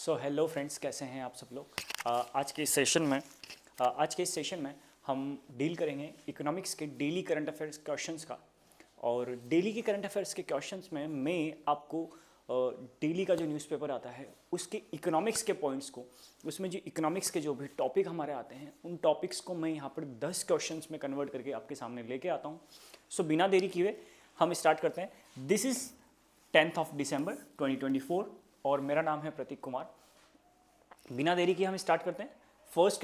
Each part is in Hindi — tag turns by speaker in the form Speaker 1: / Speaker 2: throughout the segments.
Speaker 1: सो हेलो फ्रेंड्स, कैसे हैं आप सब लोग। आज के इस सेशन में हम डील करेंगे इकोनॉमिक्स के डेली करंट अफेयर्स क्वेश्चंस का। और डेली के करंट अफेयर्स के क्वेश्चंस में मैं आपको डेली का जो न्यूज़पेपर आता है उसके इकोनॉमिक्स के पॉइंट्स को, उसमें जो इकोनॉमिक्स के जो भी टॉपिक हमारे आते हैं उन टॉपिक्स को मैं यहाँ पर 10 क्वेश्चंस में कन्वर्ट करके आपके सामने लेके आता हूँ। सो बिना देरी किए हम स्टार्ट करते हैं। दिस इज़ 10 दिसंबर 2024 और मेरा नाम है प्रतीक कुमार। बिना देरी किए हम स्टार्ट करते हैं। First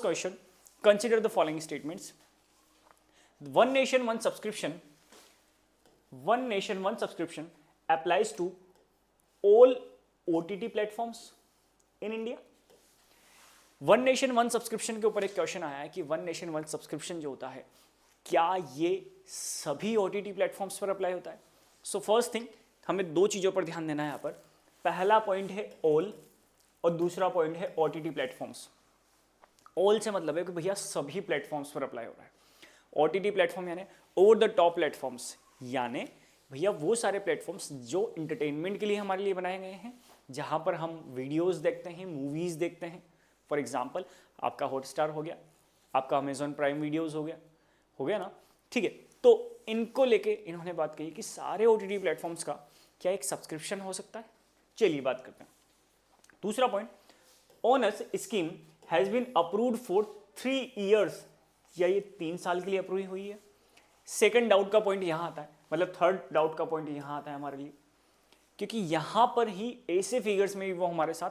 Speaker 1: question, consider the following statements. One nation one subscription applies to all OTT platforms in India। One nation one subscription के ऊपर एक क्वेश्चन आया है कि वन नेशन वन सब्सक्रिप्शन जो होता है क्या ये सभी OTT प्लेटफॉर्म्स पर अप्लाई होता है। सो फर्स्ट थिंग, हमें दो चीज़ों पर ध्यान देना है यहाँ पर। पहला पॉइंट है ऑल और दूसरा पॉइंट है OTT प्लेटफॉर्म्स। ऑल से मतलब है कि भैया सभी प्लेटफॉर्म्स पर अप्लाई हो रहा है। OTT प्लेटफॉर्म यानी ओवर द टॉप प्लेटफॉर्म्स, यानी भैया वो सारे प्लेटफॉर्म्स जो इंटरटेनमेंट के लिए हमारे लिए बनाए गए हैं, जहाँ पर हम वीडियोज़ देखते हैं, मूवीज़ देखते हैं। फॉर एग्जाम्पल आपका हॉटस्टार हो गया, आपका अमेजॉन प्राइम वीडियोज़ हो गया ना, ठीक है। तो इनको लेके इन्होंने बात कही कि सारे OTT प्लेटफॉर्म्स का क्या एक सब्सक्रिप्शन हो सकता है। चलिए बात करते हैं। दूसरा point, ONOS scheme has been approved for 3 years, या ये 3 साल के लिए अप्रूव हुई है। सेकंड डाउट का पॉइंट यहाँ आता है, मतलब थर्ड डाउट का पॉइंट यहाँ आता है हमारे लिए, क्योंकि यहाँ पर ही ऐसे फिगर्स में भी वो हमारे साथ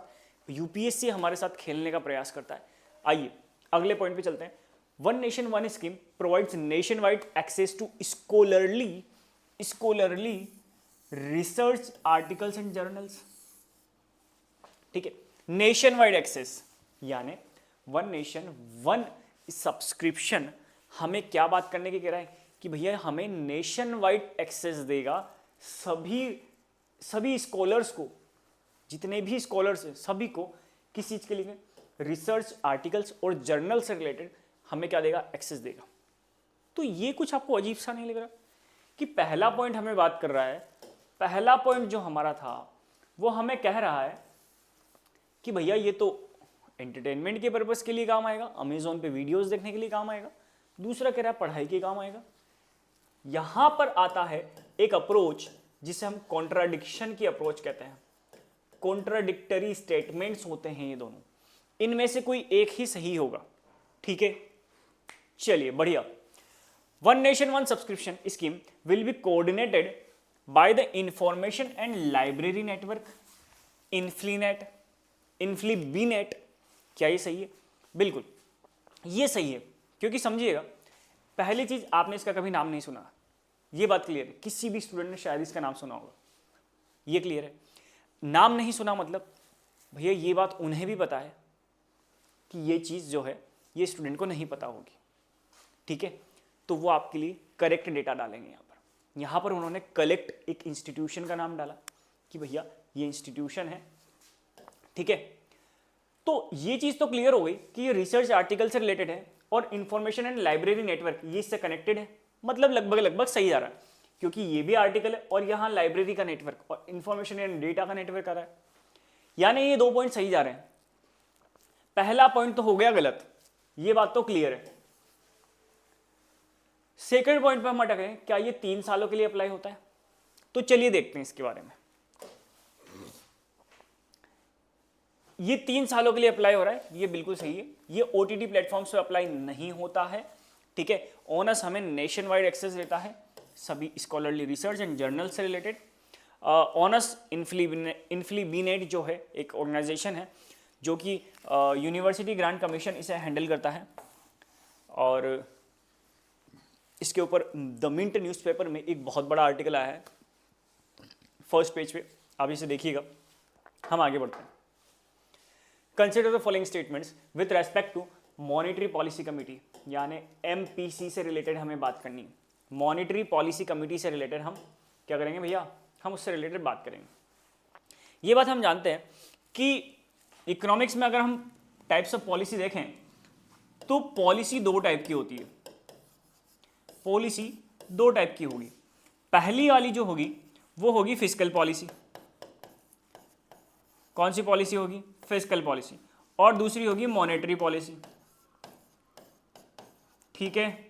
Speaker 1: UPSC हमारे साथ खेलने का प्रयास करता है। आइए अगले पॉइंट पे चलते हैं। One nation one scheme provides nation wide access to scholarly research articles and journals. ठीक है, नेशन वाइड एक्सेस यानी वन नेशन वन सब्सक्रिप्शन हमें क्या बात करने की कह रहा है कि भैया हमें नेशन वाइड एक्सेस देगा सभी स्कॉलर्स को, जितने भी स्कॉलर्स हैं सभी को। किस चीज़ के लिए? रिसर्च आर्टिकल्स और जर्नल से रिलेटेड हमें क्या देगा? एक्सेस देगा। तो ये कुछ आपको अजीब सा नहीं लग रहा कि पहला पॉइंट हमें बात कर रहा है, पहला पॉइंट जो हमारा था वो हमें कह रहा है कि भैया ये तो एंटरटेनमेंट के पर्पस के लिए काम आएगा, अमेजोन पे वीडियोस देखने के लिए काम आएगा। दूसरा कह रहा है पढ़ाई के काम आएगा। यहां पर आता है एक अप्रोच जिसे हम कॉन्ट्राडिक्शन की अप्रोच कहते हैं। कॉन्ट्राडिक्टरी स्टेटमेंट्स होते हैं ये दोनों, इनमें से कोई एक ही सही होगा। ठीक है, चलिए बढ़िया। One nation one subscription scheme will be coordinated by the information and library network, INFLIBNET. क्या ये सही है? बिल्कुल ये सही है, क्योंकि समझिएगा, पहली चीज आपने इसका कभी नाम नहीं सुना, ये बात क्लियर है। किसी भी स्टूडेंट ने शायद इसका नाम सुना होगा, ये क्लियर है। नाम नहीं सुना मतलब भैया ये बात उन्हें भी पता है कि ये चीज़ जो है ये स्टूडेंट को नहीं पता होगी। ठीक है, तो वो आपके लिए करेक्ट डेटा डालेंगे। यहाँ पर उन्होंने कलेक्ट एक इंस्टीट्यूशन का नाम डाला कि भैया ये इंस्टीट्यूशन है। ठीक है, तो ये चीज़ तो क्लियर हो गई कि ये रिसर्च आर्टिकल से रिलेटेड है और इंफॉर्मेशन एंड लाइब्रेरी नेटवर्क ये इससे कनेक्टेड है। मतलब लगभग सही जा रहा है, क्योंकि ये भी आर्टिकल है और यहाँ लाइब्रेरी का नेटवर्क और इंफॉर्मेशन एंड डेटा का नेटवर्क आ रहा है, यानी ये 2 पॉइंट सही जा रहे हैं। पहला पॉइंट तो हो गया गलत, ये बात तो क्लियर है। सेकंड पॉइंट पे हम अटक गए, क्या ये 3 सालों के लिए अप्लाई होता है? तो चलिए देखते हैं इसके बारे में। ये 3 सालों के लिए अप्लाई हो रहा है, ये बिल्कुल सही है। ये OTT प्लेटफॉर्म्स पे अप्लाई नहीं होता है। ठीक है, ओनस हमें नेशन वाइड एक्सेस देता है सभी स्कॉलरली रिसर्च एंड जर्नल से रिलेटेड। ओनस इन्फ्लीबीनेट जो है एक ऑर्गेनाइजेशन है जो कि यूनिवर्सिटी ग्रांट कमीशन इसे हैंडल करता है, और इसके ऊपर द मिंट न्यूज़पेपर में एक बहुत बड़ा आर्टिकल आया है फर्स्ट पेज पे, आप इसे देखिएगा। हम आगे बढ़ते हैं। Consider the following statements with respect to monetary policy committee, यानी MPC से रिलेटेड हमें बात करनी है। मॉनेटरी पॉलिसी कमेटी से रिलेटेड हम क्या करेंगे भैया? हम उससे रिलेटेड बात करेंगे। ये बात हम जानते हैं कि इकोनॉमिक्स में अगर हम टाइप्स ऑफ पॉलिसी देखें तो पॉलिसी 2 टाइप की होती है। पॉलिसी 2 टाइप की होगी। पहली वाली जो होगी वो होगी फिस्कल पॉलिसी, कौन सी पॉलिसी होगी? Fiscal policy. और दूसरी होगी मॉनेटरी पॉलिसी, ठीक है,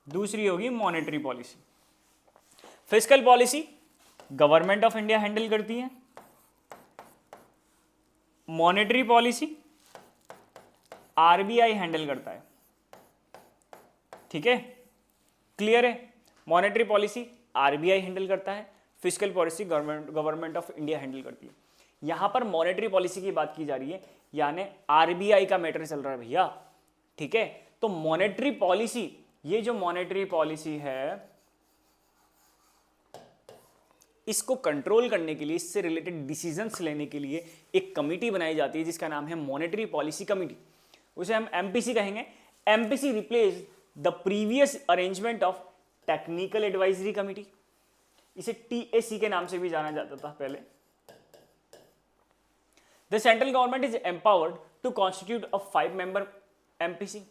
Speaker 1: दूसरी होगी monetary policy. Fiscal policy government of India handle करती है, मॉनेटरी पॉलिसी आरबीआई हैंडल करता है, ठीक है, क्लियर है? मॉनेटरी पॉलिसी आरबीआई हैंडल करता है, fiscal policy government of India handle करती है। यहां पर मॉनेटरी पॉलिसी की बात की जा रही है, यानी आरबीआई का मैटर चल रहा है भैया, ठीक है। तो मॉनेटरी पॉलिसी, ये जो मॉनेटरी पॉलिसी है इसको कंट्रोल करने के लिए, इससे रिलेटेड डिसीजंस लेने के लिए एक कमिटी बनाई जाती है जिसका नाम है मॉनेटरी पॉलिसी कमिटी, उसे हम एमपीसी कहेंगे। MPC replace the previous arrangement of technical advisory committee, इसे टीएसी के नाम से भी जाना जाता था पहले। The central government is empowered to constitute a 5 member MPC.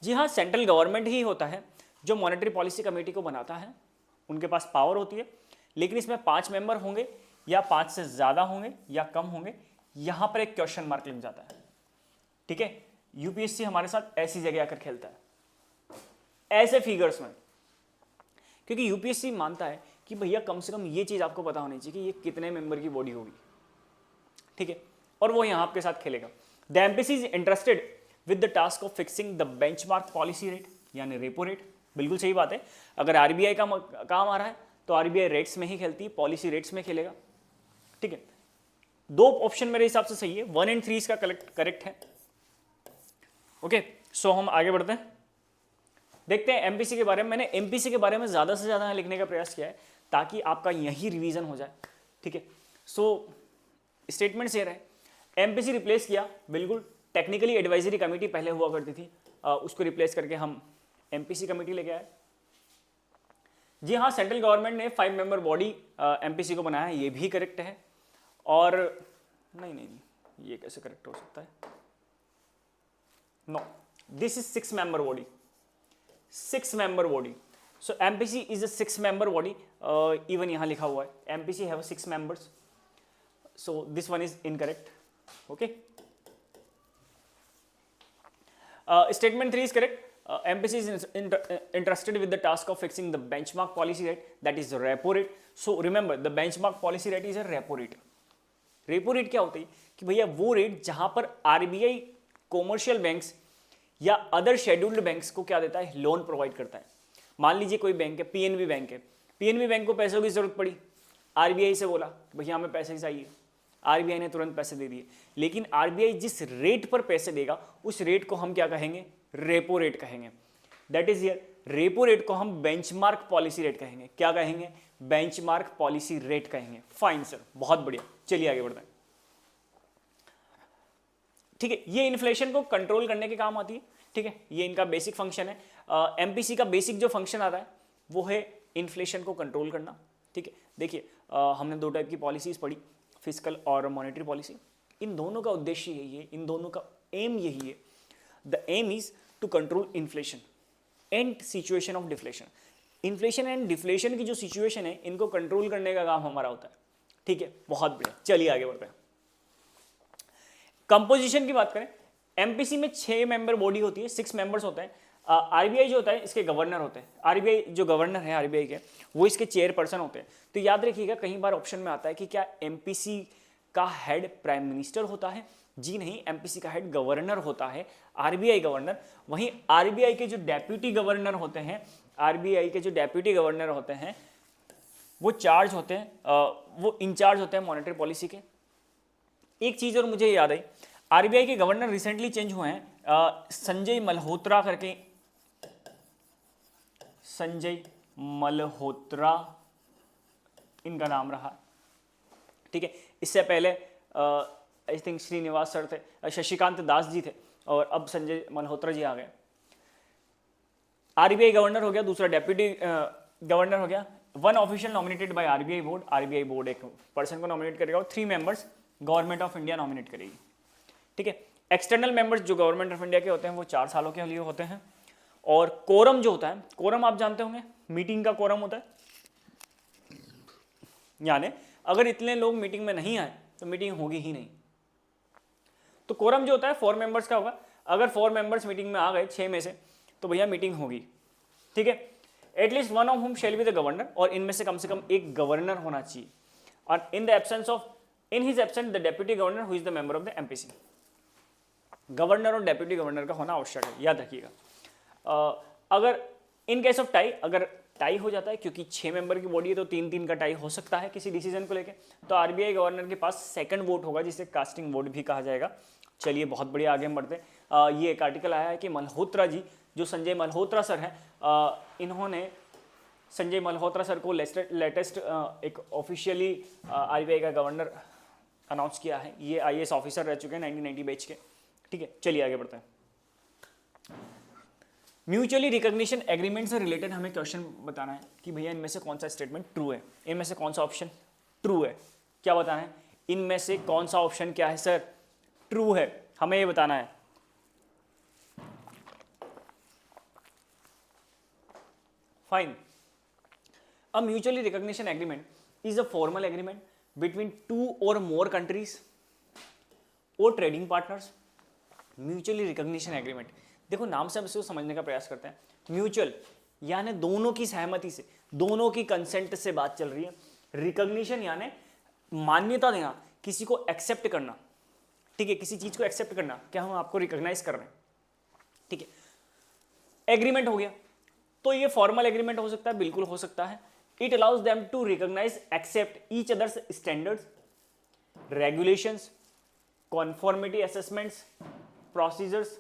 Speaker 1: जी हाँ, सेंट्रल गवर्नमेंट ही होता है जो मॉनेटरी पॉलिसी कमेटी को बनाता है, उनके पास पावर होती है, लेकिन इसमें 5 मेंबर होंगे या 5 से ज्यादा होंगे या कम होंगे, यहां पर एक क्वेश्चन मार्क लग जाता है, ठीक है। यूपीएससी हमारे साथ ऐसी जगह आकर खेलता है, ऐसे फिगर्स में, क्योंकि यूपीएससी मानता है कि भैया कम से कम ये चीज आपको पता होनी चाहिए कि ये कितने मेंबर की बॉडी होगी, ठीक है, और वो यहां आपके साथ खेलेगा। The MPC is interested with the task of fixing the benchmark policy rate, यानी रेपो रेट। बिल्कुल सही बात है, अगर आरबीआई का काम आ रहा है तो आरबीआई रेट्स में ही खेलती है, पॉलिसी रेट्स में खेलेगा, ठीक है। 2 ऑप्शन मेरे हिसाब से सही है, 1 और 3 इसका करेक्ट है, ओके। सो हम आगे बढ़ते हैं, देखते हैं एमपीसी के बारे में। मैंने एमपीसी के बारे में ज्यादा से ज्यादा लिखने का प्रयास किया है ताकि आपका यही रिवीजन हो जाए, ठीक है। सो स्टेटमेंट से रहे, एमपीसी रिप्लेस किया, बिल्कुल टेक्निकली एडवाइजरी कमेटी पहले हुआ करती थी, उसको रिप्लेस करके हम एमपीसी कमेटी लेके आए। जी हाँ, सेंट्रल गवर्नमेंट ने 5 मेंबर बॉडी एमपीसी को बनाया, ये भी करेक्ट है। और नहीं, ये कैसे करेक्ट हो सकता है? No, this is 6 member body, 6 member body. So MPC is a 6 member body, even यहां लिखा हुआ है MPC have 6 members, so this one is incorrect, okay. Statement 3 is correct. MPC is interested with the task of fixing the benchmark policy rate, that is repo rate. So remember, the benchmark policy rate is a repo rate. Repo rate क्या होती है कि भैया वो रेट जहां पर आरबीआई कॉमर्शियल बैंक्स या अदर शेड्यूल्ड बैंक्स को क्या देता है, लोन प्रोवाइड करता है। मान लीजिए कोई बैंक है, पीएनबी बैंक है, पीएनबी बैंक को पैसों की जरूरत पड़ी, आरबीआई से बोला भैया हमें पैसे चाहिए, आरबीआई ने तुरंत पैसे दे दिए, लेकिन आरबीआई जिस रेट पर पैसे देगा उस रेट को हम क्या कहेंगे, रेपो रेट कहेंगे। That is here, repo rate को हम बेंचमार्क पॉलिसी रेट कहेंगे। क्या कहेंगे? बेंचमार्क पॉलिसी रेट कहेंगे। फाइन सर, बहुत बढ़िया, चलिए आगे बढ़ते हैं। ठीक है, ये इन्फ्लेशन को कंट्रोल करने के काम आती है, ठीक है, ये इनका बेसिक फंक्शन है। एमपीसी का बेसिक जो फंक्शन आता है वो है इन्फ्लेशन को कंट्रोल करना, ठीक है। देखिए हमने 2 टाइप की पॉलिसीज पढ़ी, फिस्कल और मॉनेटरी पॉलिसी। इन दोनों का उद्देश्य यही है, इन दोनों का एम यही है। The aim is to control inflation and situation of deflation. Inflation and deflation की जो सिचुएशन है इनको कंट्रोल करने का काम हमारा होता है, ठीक है, बहुत बढ़िया। चलिए आगे बढ़ते हैं। कंपोजिशन की बात करें, एमपीसी में 6 मेंबर बॉडी होती है, 6 मेंबर्स होते हैं। आरबीआई जो होता है इसके गवर्नर होते हैं, आरबीआई जो गवर्नर है आरबीआई के वो इसके चेयरपर्सन होते हैं। तो याद रखिएगा, कई बार ऑप्शन में आता है कि क्या एमपीसी का हेड प्राइम मिनिस्टर होता है? जी नहीं, एमपीसी का हेड गवर्नर होता है, आरबीआई गवर्नर। वहीं आरबीआई के जो डेप्यूटी गवर्नर होते हैं, आरबीआई के जो डेप्यूटी गवर्नर होते हैं वो चार्ज होते हैं, वो इंचार्ज होते हैं मॉनेटरी पॉलिसी के। एक चीज और मुझे याद आई, आरबीआई के गवर्नर रिसेंटली चेंज हुए हैं, संजय मल्होत्रा करके, संजय मल्होत्रा इनका नाम रहा, ठीक है। इससे पहले आई थिंक श्रीनिवास सर थे, शशिकांत दास जी थे, और अब संजय मल्होत्रा जी आ गए। आरबीआई गवर्नर हो गया, दूसरा डेप्यूटी गवर्नर हो गया। 1 official nominated by RBI board, RBI board एक पर्सन को नॉमिनेट करेगा और 3 members government of India nominate करेगी, ठीक है। एक्सटर्नल मेंबर्स जो गवर्नमेंट ऑफ इंडिया के होते हैं वो 4 सालों के लिए होते हैं। और कोरम जो होता है, कोरम आप जानते होंगे, मीटिंग का कोरम होता है, यानी अगर इतने लोग मीटिंग में नहीं आए तो मीटिंग होगी ही नहीं। तो कोरम जो होता है 4 मेंबर्स का होगा। अगर 4 मेंबर्स मीटिंग में आ गए 6 में से तो भैया मीटिंग होगी, ठीक है। एटलीस्ट वन ऑफ हुम शेल बी द गवर्नर, और इनमें से कम एक गवर्नर होना चाहिए। और in his absence the deputy governor who is the member of the MPC. Governor और डेप्यूटी गवर्नर का होना आवश्यक है, याद रखिएगा। अगर इन केस ऑफ टाई, अगर टाई हो जाता है, क्योंकि 6 मेंबर की बॉडी है तो 3-3 का टाई हो सकता है किसी डिसीजन को लेके, तो आरबीआई गवर्नर के पास सेकंड वोट होगा, जिसे कास्टिंग वोट भी कहा जाएगा। चलिए बहुत बढ़िया, आगे हम बढ़ते हैं। ये एक आर्टिकल आया है कि मल्होत्रा जी, जो संजय मल्होत्रा सर हैं, इन्होंने संजय मल्होत्रा सर को लेटेस्ट एक ऑफिशियली आरबीआई का गवर्नर अनाउंस किया है। ये आईएएस ऑफिसर रह चुके हैं 1990 बैच के, ठीक है। चलिए आगे बढ़ते हैं। म्यूचुअली रिकॉग्निशन एग्रीमेंट से रिलेटेड हमें क्वेश्चन बताना है कि भैया इनमें से कौन सा स्टेटमेंट ट्रू है, इनमें से कौन सा ऑप्शन ट्रू है, क्या बताना है, इनमें से कौन सा ऑप्शन क्या है सर ट्रू है, हमें ये बताना है। Fine. A mutually recognition agreement is a formal agreement between 2 or more countries or trading partners. Mutually recognition agreement, देखो नाम से हम इसको समझने का प्रयास करते हैं। म्यूचुअल यानी दोनों की सहमति से, दोनों की कंसेंट से बात चल रही है। रिकॉग्निशन यानी मान्यता देना, किसी को एक्सेप्ट करना, ठीक है, किसी चीज को एक्सेप्ट करना, क्या हम आपको रिकॉग्नाइज कर रहे हैं, ठीक है। एग्रीमेंट हो गया, तो ये फॉर्मल एग्रीमेंट हो सकता है, बिल्कुल हो सकता है। It allows them to recognize, accept each other's standards, regulations, conformity assessments, procedures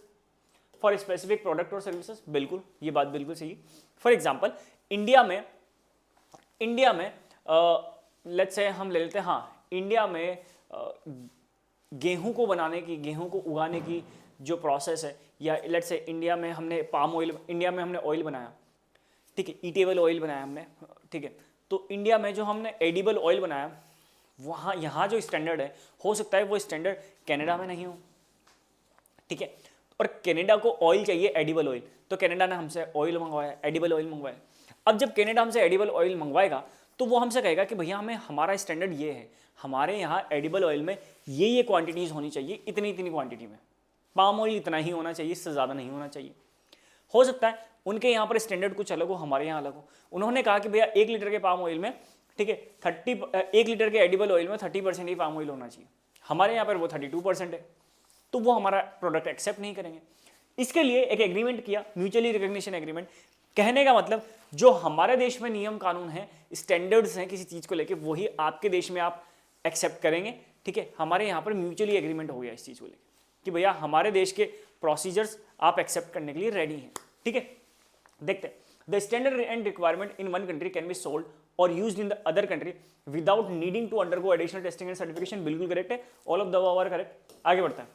Speaker 1: for specific product और services। बिल्कुल, ये बात बिल्कुल सही है। फॉर एग्जाम्पल इंडिया में लेट्स से हम ले लेते हैं, हाँ, इंडिया में गेहूं को बनाने की, गेहूं को उगाने की जो प्रोसेस है, या लेट्स से इंडिया में हमने पाम ऑयल, इंडिया में हमने ऑयल बनाया, ठीक है, ईटेबल ऑयल बनाया हमने, ठीक है। तो इंडिया में जो हमने एडिबल ऑयल बनाया, वहाँ यहाँ जो स्टैंडर्ड है, हो सकता है वो स्टैंडर्ड कनाडा में नहीं हो, ठीक है। और कनाडा को ऑयल चाहिए, एडिबल ऑयल, तो कनाडा ने हमसे ऑयल मंगवाया, एडिबल ऑयल मंगवाया। अब जब कनाडा हमसे एडिबल ऑयल मंगवाएगा तो वो हमसे कहेगा कि भैया हमें, हमारा स्टैंडर्ड ये है, हमारे यहाँ एडिबल ऑयल में ये क्वांटिटीज़ होनी चाहिए, इतनी इतनी क्वांटिटी में, पाम ऑयल इतना ही होना चाहिए, इससे ज़्यादा नहीं होना चाहिए। हो सकता है उनके यहाँ पर स्टैंडर्ड कुछ अलग हो, हमारे यहाँ अलग हो। उन्होंने कहा कि भैया 1 लीटर के पाम ऑयल में, ठीक है, 1 लीटर के एडिबल ऑयल में 30% ही पाम ऑयल होना चाहिए, हमारे यहाँ पर वो 32% है, तो वो हमारा प्रोडक्ट एक्सेप्ट नहीं करेंगे। इसके लिए एक एग्रीमेंट किया, म्यूचुअली रिकॉग्निशन एग्रीमेंट। कहने का मतलब जो हमारे देश में नियम कानून है, स्टैंडर्ड्स हैं किसी चीज़ को लेकर, वही आपके देश में आप एक्सेप्ट करेंगे, ठीक है। हमारे यहाँ पर म्यूचुअली एग्रीमेंट हो गया इस चीज़ को लेकर कि भैया हमारे देश के प्रोसीजर्स आप एक्सेप्ट करने के लिए रेडी हैं, ठीक है। देखते हैं, the standard and requirement in one country can be sold और used in the other country without needing to undergo additional testing and certification. बिल्कुल करेक्ट है, all of the above are correct. आगे बढ़ते हैं।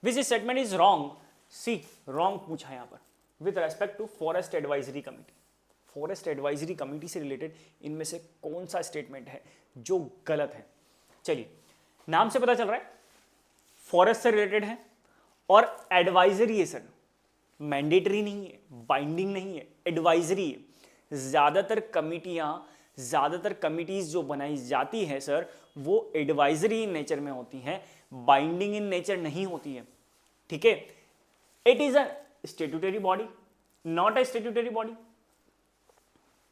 Speaker 1: Which statement is wrong, C wrong पूछा यहां पर, with respect to forest advisory committee. Forest advisory committee से रिलेटेड इनमें से कौन सा स्टेटमेंट है जो गलत है? चलिए, नाम से पता चल रहा है फॉरेस्ट से रिलेटेड है और एडवाइजरी है सर, मैंडेटरी नहीं है, बाइंडिंग नहीं है, एडवाइजरी है। ज़्यादातर कमिटीज जो बनाई जाती है सर, वो एडवाइजरी इन नेचर में होती हैं, बाइंडिंग इन नेचर नहीं होती है, ठीक है। It is a statutory body, not a statutory body,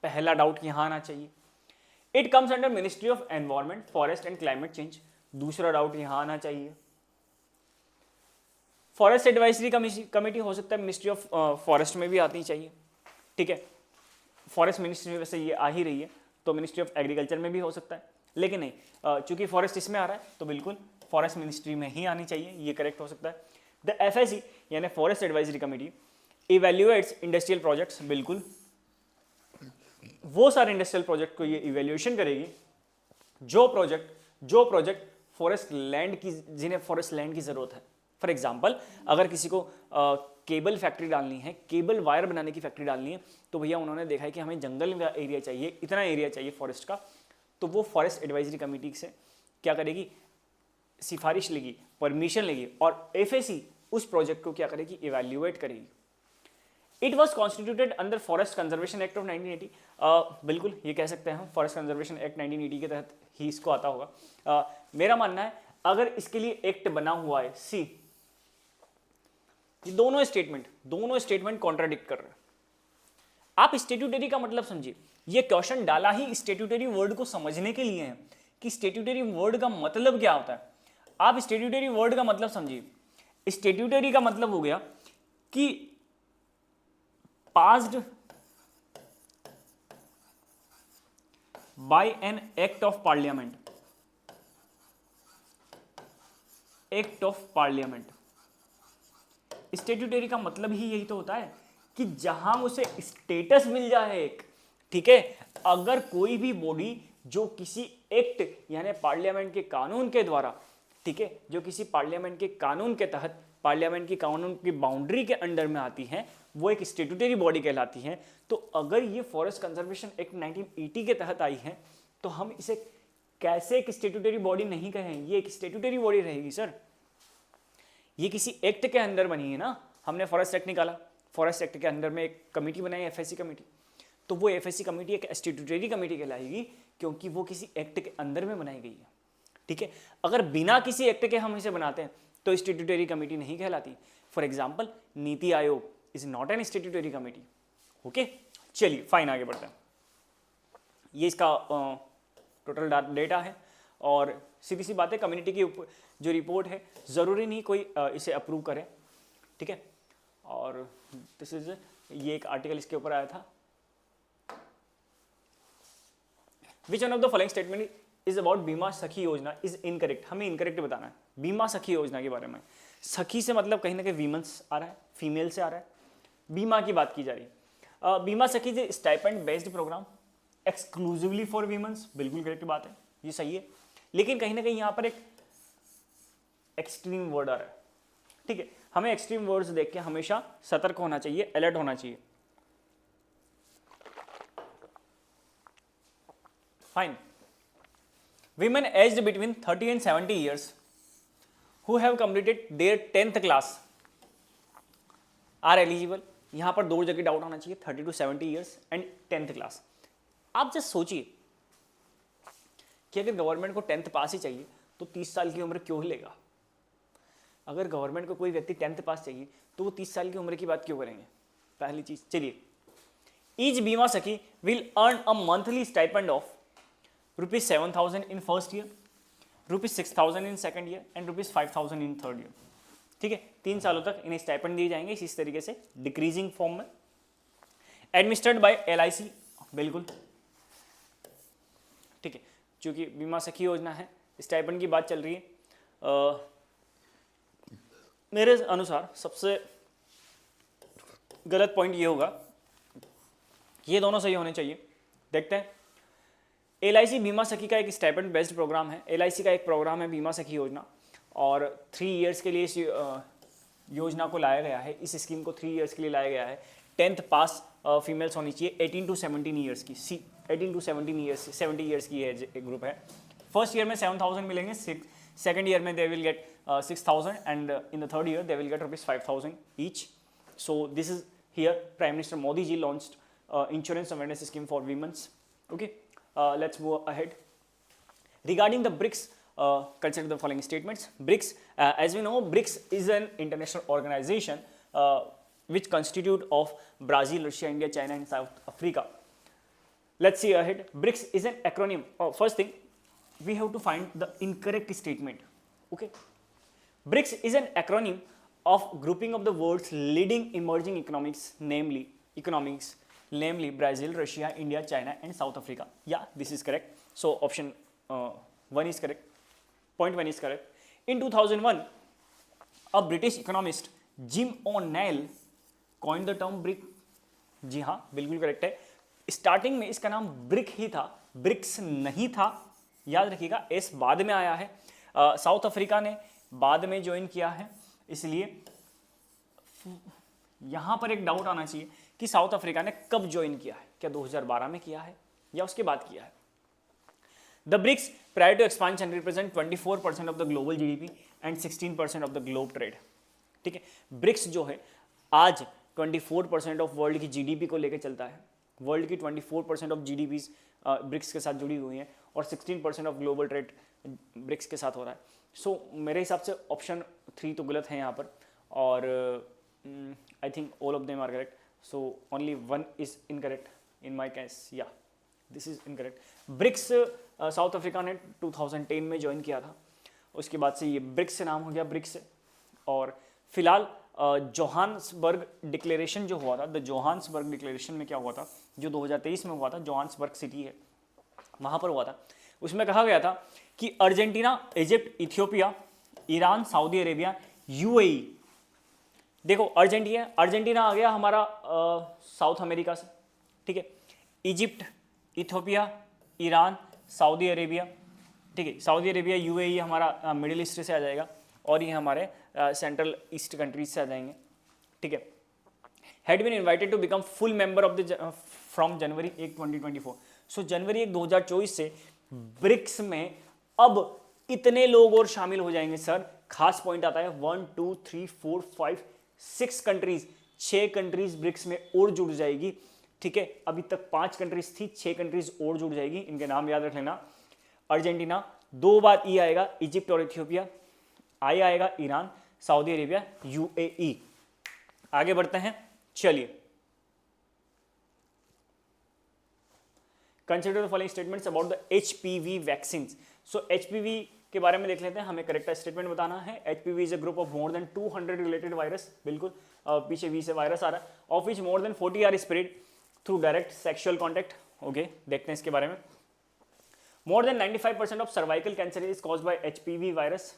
Speaker 1: पहला डाउट यहां आना चाहिए। It comes under ministry of environment, forest and climate change, दूसरा डाउट यहां आना चाहिए। फॉरेस्ट एडवाइजरी कमेटी हो सकता है मिनिस्ट्री ऑफ फॉरेस्ट में भी आती चाहिए, ठीक है। फॉरेस्ट मिनिस्ट्री में वैसे ये आ ही रही है, तो मिनिस्ट्री ऑफ एग्रीकल्चर में भी हो सकता है, लेकिन नहीं, चूंकि फॉरेस्ट इसमें आ रहा है तो बिल्कुल फॉरेस्ट मिनिस्ट्री में ही आनी चाहिए, ये करेक्ट हो सकता है। द एफएसी यानी forest advisory committee evaluates industrial projects, बिल्कुल वो सारे इंडस्ट्रियल प्रोजेक्ट को ये इवेल्युएशन करेगी जो प्रोजेक्ट फॉरेस्ट लैंड की, जिन्हें फॉरेस्ट लैंड की जरूरत है। फॉर एग्जाम्पल, अगर किसी को केबल फैक्ट्री डालनी है, केबल वायर बनाने की फैक्ट्री डालनी है, तो भैया उन्होंने देखा है कि हमें जंगल का एरिया चाहिए, इतना एरिया चाहिए फॉरेस्ट का, तो वो फॉरेस्ट एडवाइजरी कमेटी से क्या करेगी, सिफारिश लेगी, परमिशन लेगी, और एफएसी उस प्रोजेक्ट को क्या करेगी, इवैल्यूएट करेगी। It was constituted under forest conservation act of 1980। बिल्कुल ये कह सकते हैं हम, फॉरेस्ट कंजर्वेशन एक्ट 1980 के तहत ही इसको आता होगा। मेरा मानना है अगर इसके लिए एक्ट बना हुआ है, सी ये दोनों स्टेटमेंट कॉन्ट्राडिक्ट कर रहे हैं। आप स्टेट्यूटरी का मतलब समझिए, ये क्वेश्चन डाला ही स्टेट्यूटरी वर्ड को समझने के लिए है कि स्टेट्यूटरी वर्ड का मतलब क्या होता है। आप स्टेट्यूटरी वर्ड का मतलब समझिए। स्टेट्यूटरी का मतलब हो गया कि passed by an act of parliament, act of parliament. Statutory का मतलब ही यही तो होता है कि जहां उसे स्टेटस मिल जाए एक, ठीक है। अगर कोई भी बॉडी जो किसी एक्ट यानी पार्लियामेंट के कानून के द्वारा, ठीक है, जो किसी पार्लियामेंट के कानून के तहत, पार्लियामेंट की कानून की बाउंड्री के अंडर में आती है, वो एक स्टेट्यूटरी बॉडी कहलाती है। तो अगर ये फॉरेस्ट कंजर्वेशन एक्ट 1980 के तहत आई है तो हम इसे कैसे एक स्टेट्यूटरी बॉडी नहीं कहें, ये एक स्टेट्यूटरी बॉडी रहेगी सर। ये किसी एक्ट के अंदर बनी है ना, हमने फॉरेस्ट एक्ट निकाला, फॉरेस्ट एक्ट के अंदर में एक कमेटी बनाई, एफएससी कमेटी, तो वो एफएससी कमेटी एक स्टेट्यूटरी कमेटी कहलाएगी क्योंकि वो किसी एक्ट के अंदर में बनाई गई है, ठीक है। अगर बिना किसी एक्ट के हम इसे बनाते हैं तो स्टेट्यूटरी कमेटी नहीं कहलाती। For example NITI Aayog is not an statutory committee. Okay, चलिए फाइन, आगे बढ़ते हैं। ये इसका टोटल डेटा है और सीधी सी बात है, कम्युनिटी की जो रिपोर्ट है ज़रूरी नहीं कोई इसे अप्रूव करे, ठीक है। और दिस इज, ये एक आर्टिकल इसके ऊपर आया था। Which one of the following statement is about बीमा सखी योजना इज इनकरेक्ट। हमें इनकरेक्ट बताना है बीमा सखी योजना के बारे में। सखी से मतलब कहीं ना कहीं वीमेंस आ रहा है, फीमेल से आ रहा है, बीमा की बात की जा रही है। Bima Sakhi is stipend based program exclusively for womens, बिल्कुल करेक्ट बात है, ये सही है। लेकिन कहीं ना कहीं यहाँ पर एक एक्सट्रीम वर्ड आ रहा है, ठीक है। हमें एक्सट्रीम वर्ड्स देख के हमेशा सतर्क होना चाहिए, अलर्ट होना चाहिए। Fine, women aged between 30 and 70 years who have completed their 10th class are eligible। यहां पर दो जगह डाउट होना चाहिए, 30 to 70 years and 10th class. आप जस्ट सोचिए कि अगर गवर्नमेंट को 10th पास ही चाहिए तो 30 साल की उम्र क्यों लेगा। अगर गवर्नमेंट को कोई व्यक्ति 10th पास चाहिए तो वो 30 साल की उम्र की बात क्यों करेंगे, पहली चीज। चलिए, ईच बीमा सखी will earn a monthly stipend of ₹7,000 in first year, ₹6,000 in second year and ₹5,000 in third year, ठीक है। 3 सालों तक इन्हें स्टाइपेंड दिए जाएंगे इस तरीके से डिक्रीजिंग फॉर्म में। एडमिनिस्टर्ड बाय LIC, बिल्कुल ठीक है, चूंकि बीमा सखी योजना है, स्टाइपेंड की बात चल रही है। मेरे अनुसार सबसे गलत पॉइंट ये होगा, ये दोनों सही होने चाहिए। देखते हैं, LIC बीमा सखी का एक स्टाइपेंड बेस्ड प्रोग्राम है। LIC का एक प्रोग्राम है बीमा सखी योजना और 3 इयर्स के लिए इस योजना को लाया गया है, इस स्कीम को 3 इयर्स के लिए लाया गया है। 10th पास फीमेल्स होनी चाहिए, 18 to 17 ईयर्स की, 18 to 17 ईयर्स, 70 ईयर्स की एज एक ग्रुप है। फर्स्ट ईयर में 7,000 मिलेंगे, सेकेंड ईयर में they will get 6,000 and in the third year they will get ₹5,000 each. So this is here prime minister Modi ji launched insurance awareness scheme for womens. Okay, let's move ahead. Regarding the BRICS, consider the following statements. BRICS, as we know, BRICS is an international organization which constitute of Brazil, Russia, India, China and South Africa. Let's see ahead. BRICS is an acronym. First thing, we have to find the incorrect statement. Okay, BRICS is an acronym of grouping of the world's leading emerging economies, namely Brazil, Russia, India, China and South Africa. Yeah, this is correct. So option 1 is correct. Point 1 is correct. In 2001, a British economist Jim O'Neill coined the term BRIC. जी हाँ, बिल्कुल करेक्ट है। स्टार्टिंग में इसका नाम ब्रिक ही था, ब्रिक्स नहीं था, याद रखिएगा। एस बाद में आया है, साउथ अफ्रीका ने बाद में ज्वाइन किया है, इसलिए यहां पर एक डाउट आना चाहिए कि साउथ अफ्रीका ने कब ज्वाइन किया है, क्या 2012 में किया है या उसके बाद किया है। The BRICS prior to expansion represent 24% of the global GDP and 16% of the globe trade. ठीक है, ब्रिक्स जो है आज 24% ऑफ वर्ल्ड की जीडीपी को लेकर चलता है। वर्ल्ड की 24% ऑफ जीडीपी ब्रिक्स के साथ जुड़ी हुई हैं और 16% ऑफ ग्लोबल ट्रेड ब्रिक्स के साथ हो रहा है। सो मेरे हिसाब से ऑप्शन 3 तो गलत है यहाँ पर, और I think all of them are correct, so only 1 is incorrect in my case, या this is incorrect. BRICS South Africa ने 2010 में ज्वाइन किया था, उसके बाद से ये ब्रिक्स से नाम हो गया, ब्रिक्स से। और फिलहाल जोहान्सबर्ग डिक्लेरेशन जो हुआ था, द जोहान्सबर्ग डिक्लेरेशन में क्या हुआ था, जो 2023 में हुआ था, जोहान्सबर्ग सिटी है वहाँ पर हुआ था, उसमें कहा गया था कि Argentina, Egypt, Ethiopia, Iran, Saudi Arabia, UAE, देखो अर्जेंटीना आ गया हमारा साउथ अमेरिका से, ठीक है, Egypt, Ethiopia, Iran, Saudi Arabia, ठीक है, सऊदी अरेबिया, यूएई हमारा मिडिल ईस्ट से आ जाएगा, और ये हमारे सेंट्रल ईस्ट कंट्रीज से आ जाएंगे, ठीक है। Had been invited to become full member of the from January 1 2024, so January 1 2024 से ब्रिक्स में अब इतने लोग और शामिल हो जाएंगे सर। खास पॉइंट आता है 1 2 3 4 5 6 कंट्रीज, 6 कंट्रीज ब्रिक्स में और जुड़ जाएगी, ठीक है। अभी तक 5 कंट्रीज थी, 6 कंट्रीज और जुड़ जाएगी, इनके नाम याद रख लेना। अर्जेंटीना, 2 बार ई आएगा, इजिप्ट और इथियोपिया, आई आएगा ईरान, सऊदी अरेबिया, यूएई। आगे बढ़ते हैं, चलिए। Consider the following statements about the HPV vaccine. So HPV के बारे में देख लेते हैं, हमें करेक्ट स्टेटमेंट बताना है। HPV is a group of more than 200 related virus, बिल्कुल पीछे वी से वायरस आ रहा है, of which more than 40 are spread through direct sexual contact. Okay, देखते हैं इसके बारे में। More than 95% of cervical cancer is caused by HPV virus.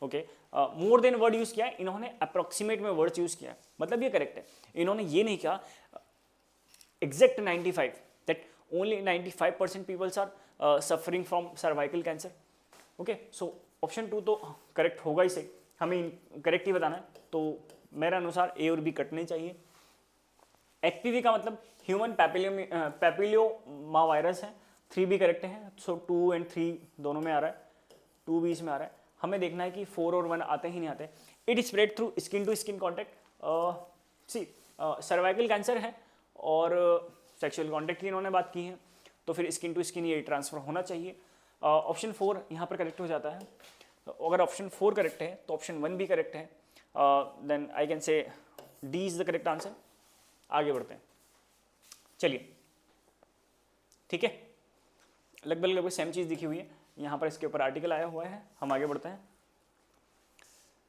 Speaker 1: Okay, more than word use किया है इन्होंने, अप्रोक्सीमेट में वर्ड्स यूज किया है, मतलब ये करेक्ट है। इन्होंने ये नहीं कहा exact 95, that only 95% peoples are suffering from cervical cancer. Okay, so option 2 तो करेक्ट होगा ही सही, हमें करेक्ट ही बताना है, तो मेरे अनुसार ए और बी कटने चाहिए। एचपीवी का मतलब ह्यूमन पैपिलियोमा वायरस है, 3 भी करेक्ट है, सो 2 और 3 दोनों में आ रहा है, 2 भी इसमें आ रहा है। हमें देखना है कि 4 और 1 आते ही नहीं आते। It spread through skin to skin contact, C cervical cancer है और सेक्सुअल कॉन्टैक्ट की इन्होंने बात की है, तो फिर स्किन टू स्किन ये ट्रांसफर होना चाहिए। ऑप्शन 4 यहाँ पर करेक्ट हो जाता है। तो अगर ऑप्शन 4 करेक्ट है तो ऑप्शन 1 भी करेक्ट है, then I can say D is the correct answer. आगे बढ़ते हैं, चलिए, ठीक है, लगभग सेम चीज़ दिखी हुई है यहाँ पर, इसके ऊपर आर्टिकल आया हुआ है। हम आगे बढ़ते हैं।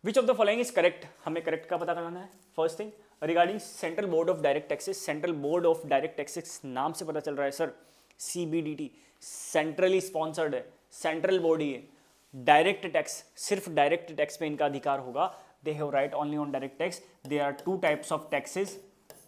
Speaker 1: Which of the following is correct, हमें करेक्ट का पता करना है। First thing regarding central board of direct taxes, central board of direct taxes नाम से पता चल रहा है सर, सीबीडीटी, सेंट्रली स्पॉन्सर्ड है, सेंट्रल बॉडी है। डायरेक्ट टैक्स, सिर्फ डायरेक्ट टैक्स पे इनका अधिकार होगा। They have right only on direct tax. There are 2 types of taxes,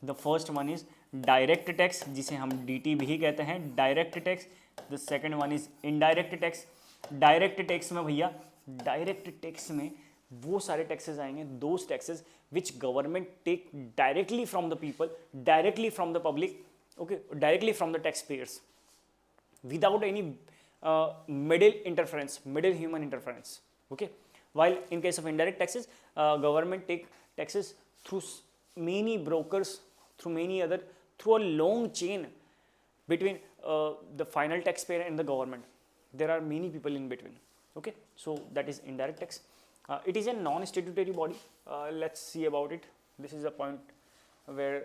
Speaker 1: the first one is direct tax, जिसे हम डीटी भी कहते हैं, direct tax. The second one is indirect tax. Direct tax में भैया, डायरेक्ट टैक्स में वो सारे टैक्सेस आएंगे, those taxes which government take directly from the people, directly from the public, okay, directly from the tax payers, without any middle human interference. Okay, while in case of indirect taxes, government take taxes through many brokers, through a long chain between the final taxpayer and the government. There are many people in between. Okay, so that is indirect tax. It is a non-statutory body. Let's see about it. This is a point where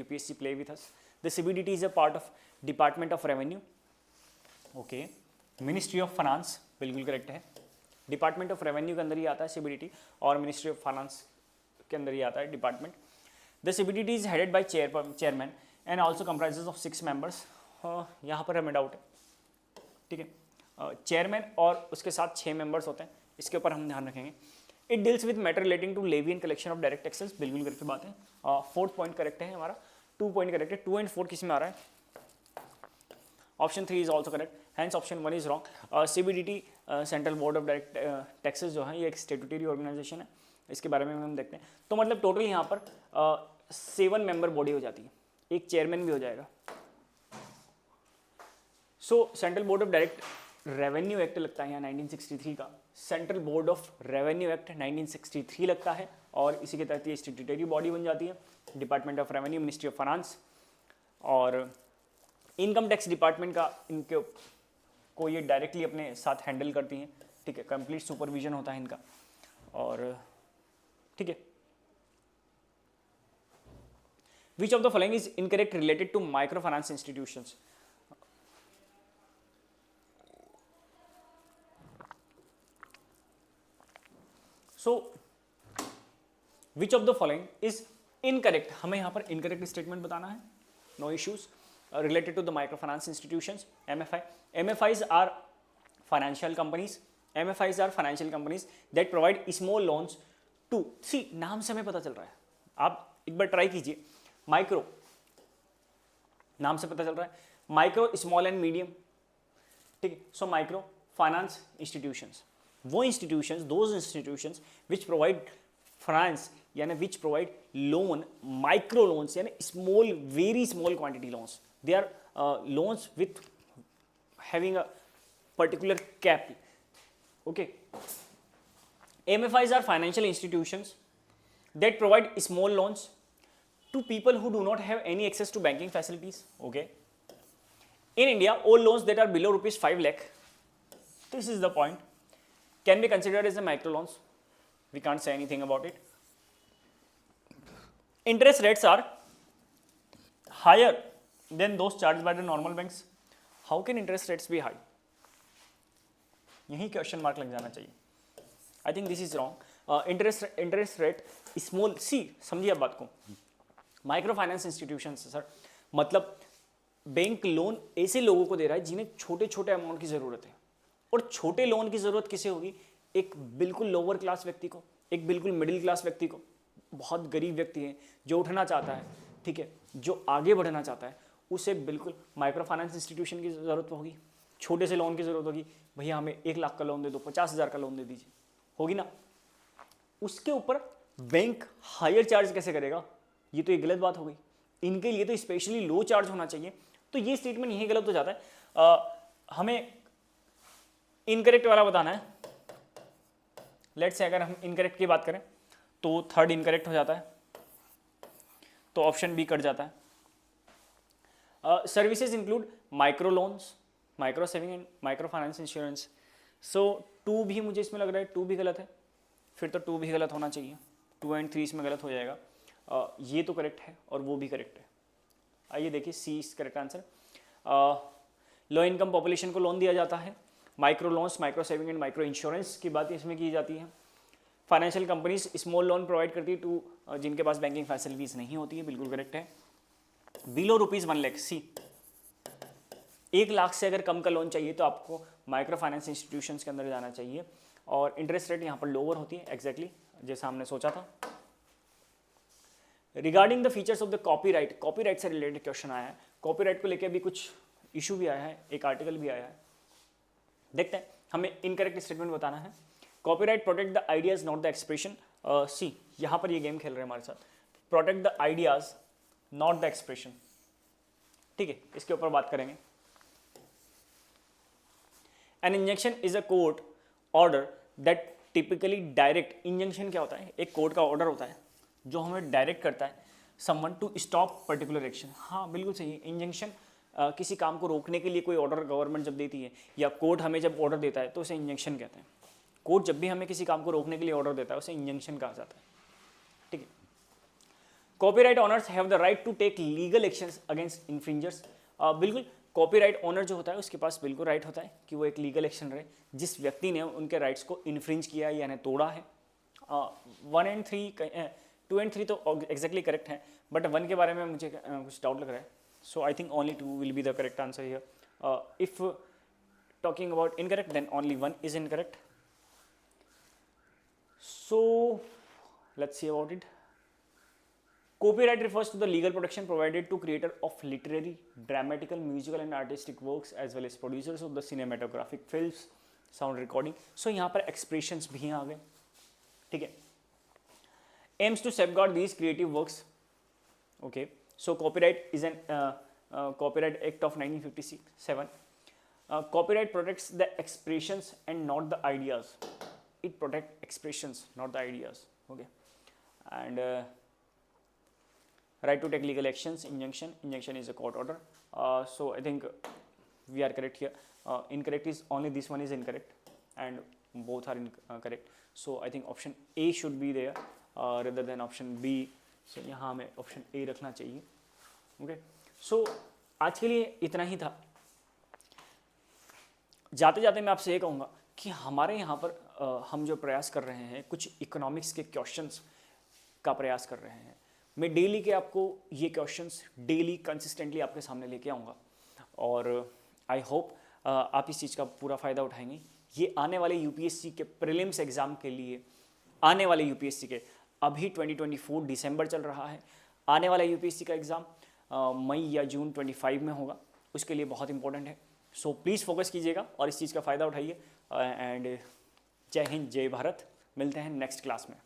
Speaker 1: UPSC play with us. The CBDT is a part of Department of Revenue. Okay, ministry of finance बिल्कुल करेक्ट है। डिपार्टमेंट ऑफ रेवेन्यू के अंदर ही आता है सीबीडीटी, और मिनिस्ट्री ऑफ फाइनेंस के अंदर ही आता है department. The CBDT is headed by chairman and also comprises of 6 members. यहाँ पर हमें डाउट है, ठीक है, चेयरमैन और उसके साथ 6 मेंबर्स होते हैं, इसके ऊपर हम ध्यान रखेंगे। It deals with matter relating to levy and collection of direct taxes, बिल्कुल करेक्ट बात है। 4th पॉइंट करेक्ट है हमारा, 2 पॉइंट करेक्ट है, 2 और 4 किस में आ रहा है? Option 3 is also correct, hence option 1 is wrong. CBDT central board of direct taxes जो है ये एक स्टेटूटरी ऑर्गेनाइजेशन है, इसके बारे में हम देखते हैं। तो मतलब टोटल यहाँ पर 7 मेंबर बॉडी हो जाती है, एक चेयरमैन भी हो जाएगा। सो central board of direct revenue act लगता है यहाँ 1963 का, central board of revenue act 1963 लगता है, और इसी के तहत ये स्टेटूटरी बॉडी बन जाती है। Department of revenue, ministry of finance, और इनकम टैक्स डिपार्टमेंट का इनके को ये डायरेक्टली अपने साथ हैंडल करती हैं, ठीक है, कंप्लीट सुपरविजन होता है इनका, और ठीक है। Which of the following is incorrect related to micro finance institutions? So which of the following is incorrect, हमें यहां पर इनकरेक्ट स्टेटमेंट बताना है, no issues related to the microfinance institutions, MFI. MFIs are financial companies. MFIs are financial companies that provide small loans to, see नाम से हमें पता चल रहा है, आप एक बार ट्राई कीजिए, माइक्रो नाम से पता चल रहा है, माइक्रो, स्मॉल एंड मीडियम, ठीक है। सो माइक्रो फाइनेंस इंस्टीट्यूशंस, वो institutions, those institutions which provide finance यानी which provide loan, micro loans यानी small, very small quantity loans, they are loans with having a particular cap, okay. MFIs are financial institutions that provide small loans to people who do not have any access to banking facilities, okay. In India, all loans that are below rupees 5 lakh, this is the point, can be considered as a micro loans. We can't say anything about it. Interest rates are higher than those charged by the normal banks. How can interest rates be high? यही क्वेश्चन मार्क लग जाना चाहिए. I think this is wrong. Interest rate small, see समझिए आप बात को, माइक्रो फाइनेंस इंस्टीट्यूशन सर, मतलब बैंक लोन ऐसे लोगों को दे रहा है जिन्हें छोटे छोटे अमाउंट की जरूरत है, और छोटे लोन की जरूरत किसे होगी? एक बिल्कुल लोअर क्लास व्यक्ति को, एक बिल्कुल मिडिल क्लास व्यक्ति को, बहुत गरीब व्यक्ति है जो उठना चाहता है, ठीक है, जो आगे बढ़ना चाहता है, उसे बिल्कुल माइक्रो फाइनेंस इंस्टीट्यूशन की ज़रूरत होगी, छोटे से लोन की ज़रूरत होगी, भैया हमें 1 लाख का लोन दे दो, 50,000 का लोन दे दीजिए, होगी ना। उसके ऊपर बैंक हायर चार्ज कैसे करेगा? ये तो एक गलत बात हो गई, इनके लिए तो स्पेशली लो चार्ज होना चाहिए, तो ये स्टेटमेंट यही गलत हो जाता है। हमें इनकरेक्ट वाला बताना है। लेट्स से अगर हम इनकरेक्ट की बात करें तो थर्ड इनकरेक्ट हो जाता है, तो ऑप्शन बी कट जाता है। Services include micro loans, micro saving and micro finance insurance. So 2 भी मुझे इसमें लग रहा है 2 भी गलत है, फिर तो 2 भी गलत होना चाहिए, 2 एंड 3 इसमें गलत हो जाएगा। ये तो करेक्ट है और वो भी करेक्ट है। आइए देखिए C is correct answer. Low income population को लोन दिया जाता है, micro loans, micro saving and micro insurance की बात इसमें की जाती है। Financial companies small loan provide करती है टू जिनके पास बैंकिंग फैसिलिटीज नहीं होती है, बिल्कुल करेक्ट है। बिलो रुपीज़ 1 लाख, सी 1 लाख से अगर कम का लोन चाहिए तो आपको माइक्रो फाइनेंस इंस्टीट्यूशंस के अंदर जाना चाहिए, और इंटरेस्ट रेट यहाँ पर लोअर होती है, एग्जैक्टली जैसा हमने सोचा था। Regarding the features of the copyright, copyright से रिलेटेड क्वेश्चन आया है, कॉपीराइट को लेकर भी कुछ इशू भी आया है, एक आर्टिकल भी आया है, देखते हैं। हमें इनकरेक्ट स्टेटमेंट बताना है। Copyright protect the ideas not the expression, C यहाँ पर ये गेम खेल रहे हैं हमारे साथ, protect the ideas not the expression, ठीक है, इसके ऊपर बात करेंगे। An injunction is a court order that typically direct, injunction क्या होता है? एक कोर्ट का ऑर्डर होता है जो हमें डायरेक्ट करता है someone to stop particular action. हाँ बिल्कुल सही है, इंजंक्शन किसी काम को रोकने के लिए कोई ऑर्डर गवर्नमेंट जब देती है, या कोर्ट हमें जब ऑर्डर देता है तो उसे इंजंक्शन कहते हैं। कोर्ट जब भी हमें किसी काम को रोकने के लिए ऑर्डर देता है उसे इंजंक्शन कहा जाता है, ठीक है। Copyright owners have the right to take legal actions against infringers, बिल्कुल कॉपीराइट ऑनर जो होता है उसके पास बिल्कुल राइट होता है कि वो एक लीगल एक्शन रहे जिस व्यक्ति ने उनके राइट्स को इन्फ्रिंज किया यानी तोड़ा है। 1 एंड 3, 2 एंड 3 तो एग्जैक्टली करेक्ट है, बट 1 के बारे में मुझे कुछ डाउट लग रहा है, so I think only 2 will be the correct answer here. If talking about incorrect then only 1 is incorrect. So let's see about it. Copyright refers to the legal protection provided to creator of literary, dramatical, musical and artistic works as well as producers of the cinematographic films, sound recording. So यहाँ पर expressions भी आ गए, ठीक है। Aims to safeguard these creative works. Okay. So copyright is an Copyright Act of 1957. Copyright protects the expressions and not the ideas. It protects expressions, not the ideas. Okay, and right to take legal actions, injunction is a court order. So I think we are correct here. Incorrect is only this one is incorrect and both are incorrect. So I think option A should be there rather than option B. So यहाँ हमें option A रखना चाहिए. Okay. So आज के लिए इतना ही था. जाते जाते मैं आपसे ये कहूँगा कि हमारे यहाँ पर हम जो प्रयास कर रहे हैं कुछ इकोनॉमिक्स के क्वेश्चंस का प्रयास कर रहे हैं. मैं डेली के आपको ये क्वेश्चंस डेली कंसिस्टेंटली आपके सामने लेके आऊँगा और आई होप आप इस चीज़ का पूरा फ़ायदा उठाएंगे. ये आने वाले यूपीएससी के प्रीलिम्स एग्ज़ाम के लिए, आने वाले यूपीएससी के अभी 2024 दिसंबर चल रहा है, आने वाला यूपीएससी का एग्ज़ाम मई या जून 25 में होगा, उसके लिए बहुत इंपॉर्टेंट है. सो प्लीज़ फोकस कीजिएगा और इस चीज़ का फ़ायदा उठाइए. एंड जय हिंद, जय भारत. मिलते हैं नेक्स्ट क्लास में.